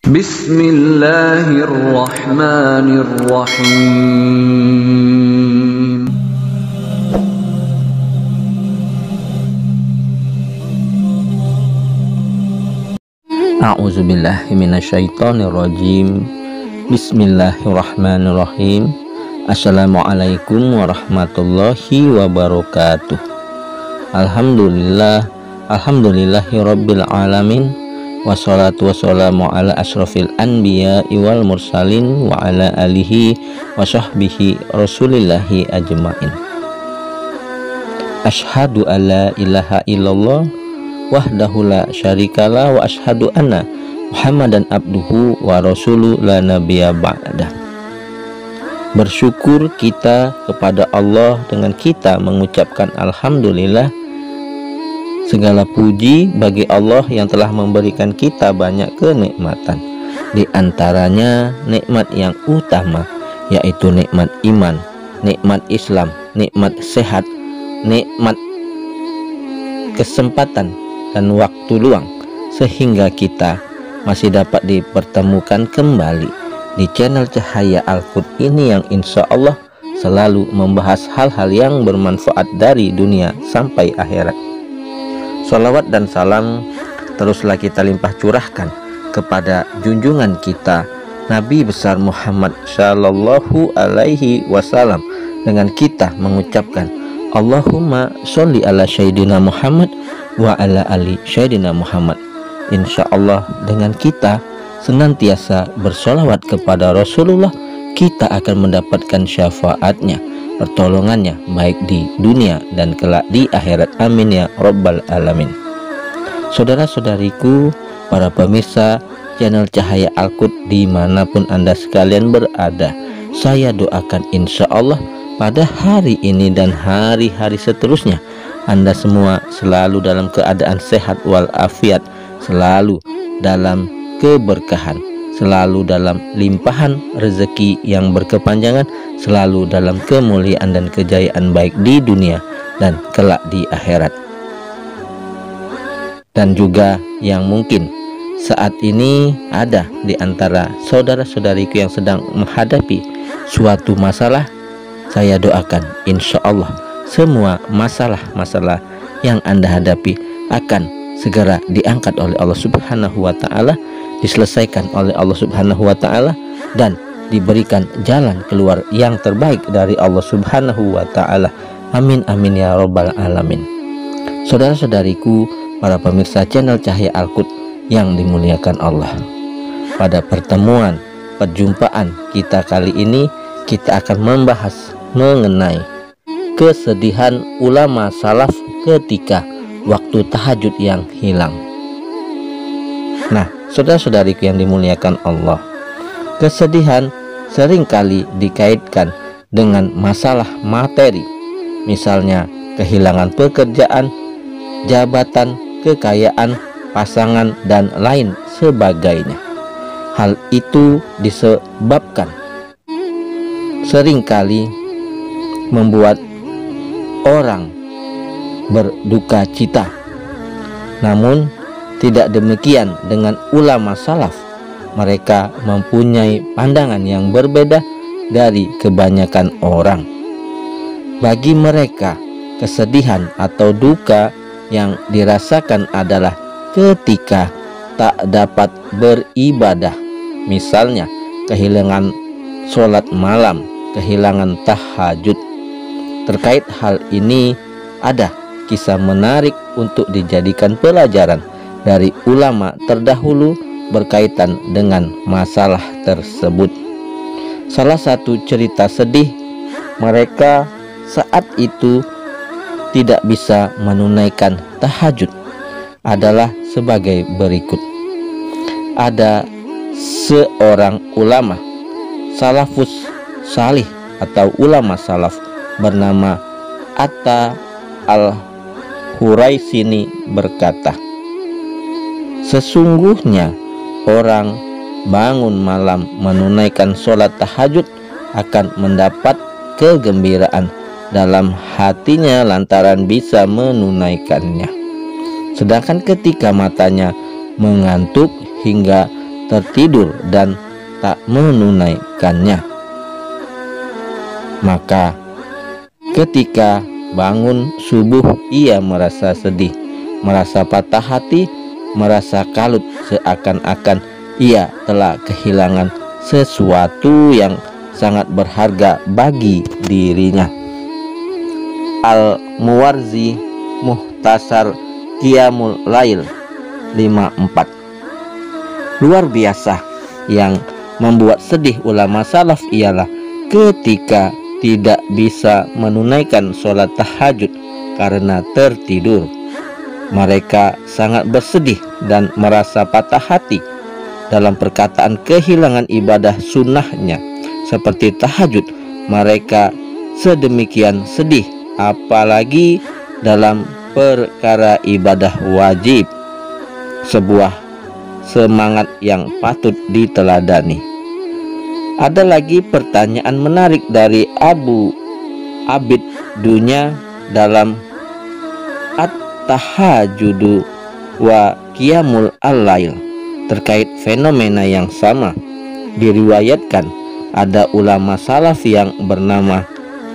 Bismillahirrahmanirrahim. A'udzubillahi minasyaitonirrajim. Bismillahirrahmanirrahim. Assalamualaikum warahmatullahi wabarakatuh. Alhamdulillahirabbil alamin. Wassalatu wassalamu ala asyrafil anbiya wal mursalin wa ala alihi wa sahbihi rasulillahi ajmain. Asyhadu alla ilaha illallah wahdahu la syarikalah wa asyhadu anna Muhammadan abduhu wa rasuluh la nabiyya ba'dah. Bersyukur kita kepada Allah dengan kita mengucapkan alhamdulillah. Segala puji bagi Allah yang telah memberikan kita banyak kenikmatan. Di antaranya nikmat yang utama yaitu nikmat iman, nikmat Islam, nikmat sehat, nikmat kesempatan dan waktu luang, sehingga kita masih dapat dipertemukan kembali di channel Cahaya Al-Qud ini yang insya Allah selalu membahas hal-hal yang bermanfaat dari dunia sampai akhirat. Sholawat dan salam teruslah kita limpah curahkan kepada junjungan kita Nabi besar Muhammad Sallallahu Alaihi Wasallam dengan kita mengucapkan Allahumma sholli ala Sayyidina Muhammad wa ala ali Sayyidina Muhammad. Insya Allah dengan kita senantiasa bersolawat kepada Rasulullah, kita akan mendapatkan syafaatnya, pertolongannya baik di dunia dan kelak di akhirat. Amin ya rabbal alamin. Saudara-saudariku, para pemirsa channel Cahaya Al-Qud dimanapun Anda sekalian berada, saya doakan insya Allah pada hari ini dan hari-hari seterusnya Anda semua selalu dalam keadaan sehat walafiat, selalu dalam keberkahan, selalu dalam limpahan rezeki yang berkepanjangan, selalu dalam kemuliaan dan kejayaan baik di dunia dan kelak di akhirat. Dan juga yang mungkin saat ini ada di antara saudara-saudariku yang sedang menghadapi suatu masalah, saya doakan insya Allah semua masalah-masalah yang Anda hadapi akan segera diangkat oleh Allah Subhanahu wa Ta'ala, diselesaikan oleh Allah Subhanahu wa Ta'ala, dan diberikan jalan keluar yang terbaik dari Allah Subhanahu wa Ta'ala. Amin amin ya rabbal alamin. Saudara-saudariku, para pemirsa channel Cahaya Al-Qud yang dimuliakan Allah, pada pertemuan perjumpaan kita kali ini kita akan membahas mengenai kesedihan ulama salaf ketika waktu tahajud yang hilang. Nah, saudara-saudariku yang dimuliakan Allah, kesedihan seringkali dikaitkan dengan masalah materi, misalnya kehilangan pekerjaan, jabatan, kekayaan, pasangan, dan lain sebagainya. Hal itu disebabkan seringkali membuat orang berduka cita. Namun tidak demikian dengan ulama salaf. Mereka mempunyai pandangan yang berbeda dari kebanyakan orang. Bagi mereka, kesedihan atau duka yang dirasakan adalah ketika tak dapat beribadah, misalnya kehilangan sholat malam, kehilangan tahajud. Terkait hal ini ada kisah menarik untuk dijadikan pelajaran dari ulama terdahulu berkaitan dengan masalah tersebut. Salah satu cerita sedih mereka saat itu tidak bisa menunaikan tahajud adalah sebagai berikut. Ada seorang ulama salafus salih atau ulama salaf bernama Atta Al-Huraisini berkata, sesungguhnya orang bangun malam menunaikan sholat tahajud akan mendapat kegembiraan dalam hatinya lantaran bisa menunaikannya. Sedangkan ketika matanya mengantuk hingga tertidur dan tak menunaikannya. Maka ketika bangun subuh ia merasa sedih, merasa patah hati, merasa kalut, seakan-akan ia telah kehilangan sesuatu yang sangat berharga bagi dirinya. Al-Muwarzi Muhtasar Qiyamul Lail 54. Luar biasa yang membuat sedih ulama salaf ialah ketika tidak bisa menunaikan sholat tahajud karena tertidur. Mereka sangat bersedih dan merasa patah hati dalam perkataan kehilangan ibadah sunnahnya seperti tahajud. Mereka sedemikian sedih, apalagi dalam perkara ibadah wajib. Sebuah semangat yang patut diteladani. Ada lagi pertanyaan menarik dari Abu Abid Dunya dalam At-Tahajjudu wa Qiyamul Al-Lail terkait fenomena yang sama. Diriwayatkan ada ulama salaf yang bernama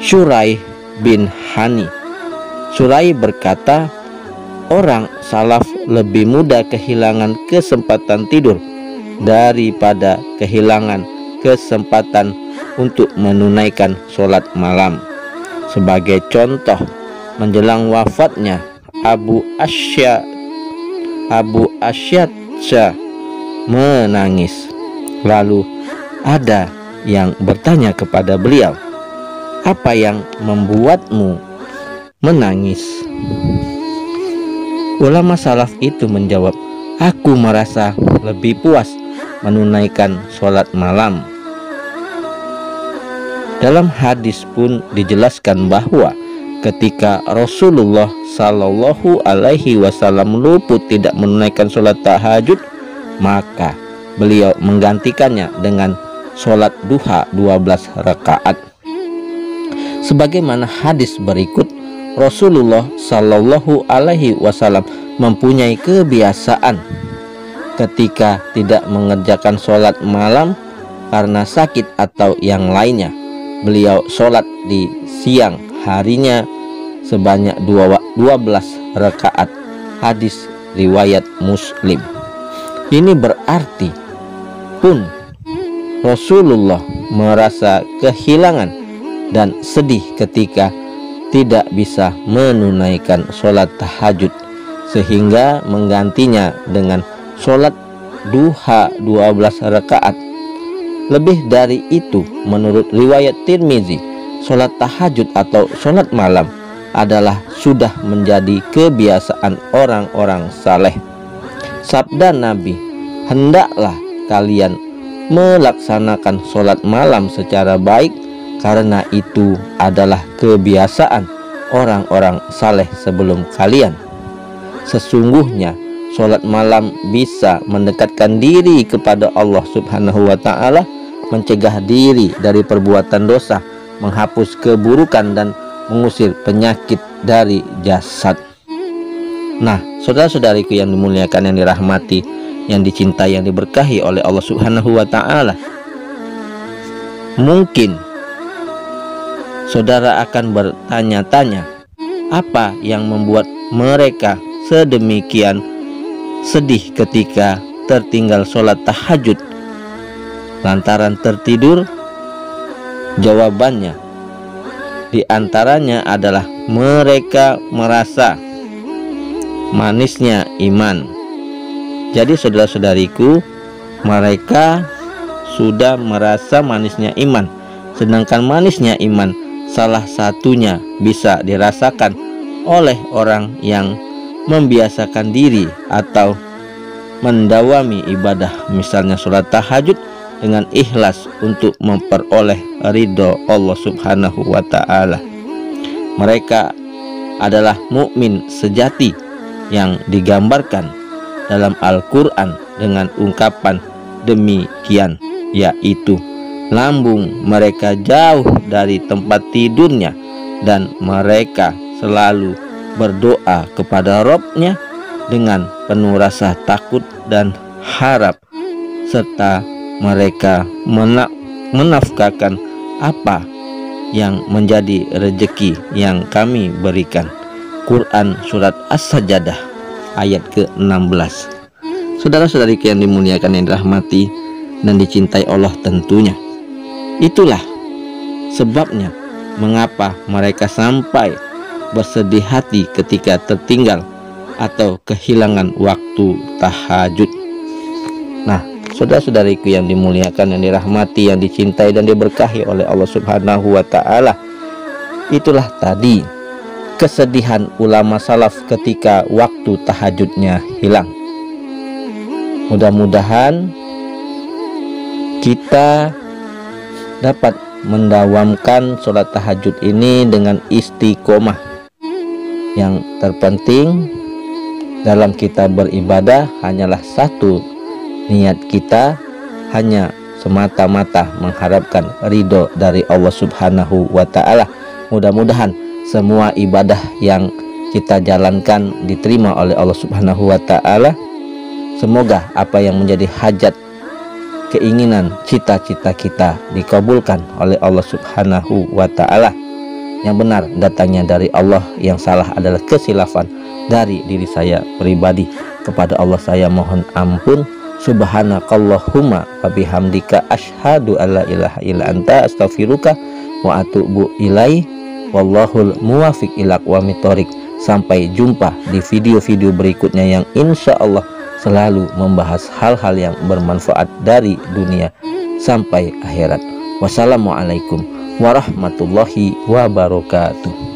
Syuraih bin Hani. Syuraih berkata, orang salaf lebih mudah kehilangan kesempatan tidur daripada kehilangan kesempatan untuk menunaikan sholat malam. Sebagai contoh, menjelang wafatnya Abu Asyad menangis. Lalu ada yang bertanya kepada beliau, "Apa yang membuatmu menangis?" Ulama salaf itu menjawab, "Aku merasa lebih puas menunaikan sholat malam." Dalam hadis pun dijelaskan bahwa ketika Rasulullah Shallallahu Alaihi Wasallam luput tidak menunaikan sholat tahajud, maka beliau menggantikannya dengan sholat duha 12 rakaat. Sebagaimana hadis berikut, Rasulullah Shallallahu Alaihi Wasallam mempunyai kebiasaan ketika tidak mengerjakan sholat malam karena sakit atau yang lainnya, beliau sholat di siang harinya sebanyak 12 rakaat. Hadis riwayat Muslim. Ini berarti pun Rasulullah merasa kehilangan dan sedih ketika tidak bisa menunaikan sholat tahajud, sehingga menggantinya dengan sholat duha 12 rakaat. Lebih dari itu, menurut riwayat Tirmizi, sholat tahajud atau sholat malam adalah sudah menjadi kebiasaan orang-orang saleh. Sabda Nabi, "Hendaklah kalian melaksanakan sholat malam secara baik, karena itu adalah kebiasaan orang-orang saleh sebelum kalian. Sesungguhnya sholat malam bisa mendekatkan diri kepada Allah Subhanahu wa Ta'ala, mencegah diri dari perbuatan dosa, menghapus keburukan, dan mengusir penyakit dari jasad." Nah, saudara-saudariku yang dimuliakan, yang dirahmati, yang dicintai, yang diberkahi oleh Allah Subhanahu wa Ta'ala, mungkin saudara akan bertanya-tanya, apa yang membuat mereka sedemikian sedih ketika tertinggal sholat tahajud lantaran tertidur? Jawabannya diantaranya adalah mereka merasa manisnya iman. Jadi saudara-saudariku, mereka sudah merasa manisnya iman. Sedangkan manisnya iman salah satunya bisa dirasakan oleh orang yang membiasakan diri atau mendawami ibadah, misalnya sholat tahajud dengan ikhlas untuk memperoleh ridho Allah Subhanahu wa Ta'ala. Mereka adalah mukmin sejati yang digambarkan dalam Al-Quran dengan ungkapan demikian, yaitu lambung mereka jauh dari tempat tidurnya dan mereka selalu berdoa kepada Rabb-Nya dengan penuh rasa takut dan harap serta mereka menafkahkan apa yang menjadi rezeki yang kami berikan. Quran Surat As-Sajdah ayat ke-16. Saudara-saudariku yang dimuliakan, yang dirahmati dan dicintai Allah tentunya, itulah sebabnya mengapa mereka sampai bersedih hati ketika tertinggal atau kehilangan waktu tahajud. Nah, saudara-saudariku yang dimuliakan, yang dirahmati, yang dicintai dan diberkahi oleh Allah Subhanahu wa Ta'ala, itulah tadi kesedihan ulama salaf ketika waktu tahajudnya hilang. Mudah-mudahan kita dapat mendawamkan sholat tahajud ini dengan istiqomah. Yang terpenting dalam kita beribadah hanyalah satu, niat kita hanya semata-mata mengharapkan ridho dari Allah Subhanahu wa Ta'ala. Mudah-mudahan semua ibadah yang kita jalankan diterima oleh Allah Subhanahu wa Ta'ala. Semoga apa yang menjadi hajat, keinginan, cita-cita kita dikabulkan oleh Allah Subhanahu wa Ta'ala. Yang benar datangnya dari Allah, yang salah adalah kesilafan dari diri saya pribadi. Kepada Allah saya mohon ampun. Subhanakallahumma wa bihamdika asyhadu alla ilaha illa anta astaghfiruka wa atubu ilaih. Wallahul muwafiq ila aqwamit thoriq. Sampai jumpa di video-video berikutnya yang insya Allah selalu membahas hal-hal yang bermanfaat dari dunia sampai akhirat. Wassalamualaikum warahmatullahi wabarakatuh.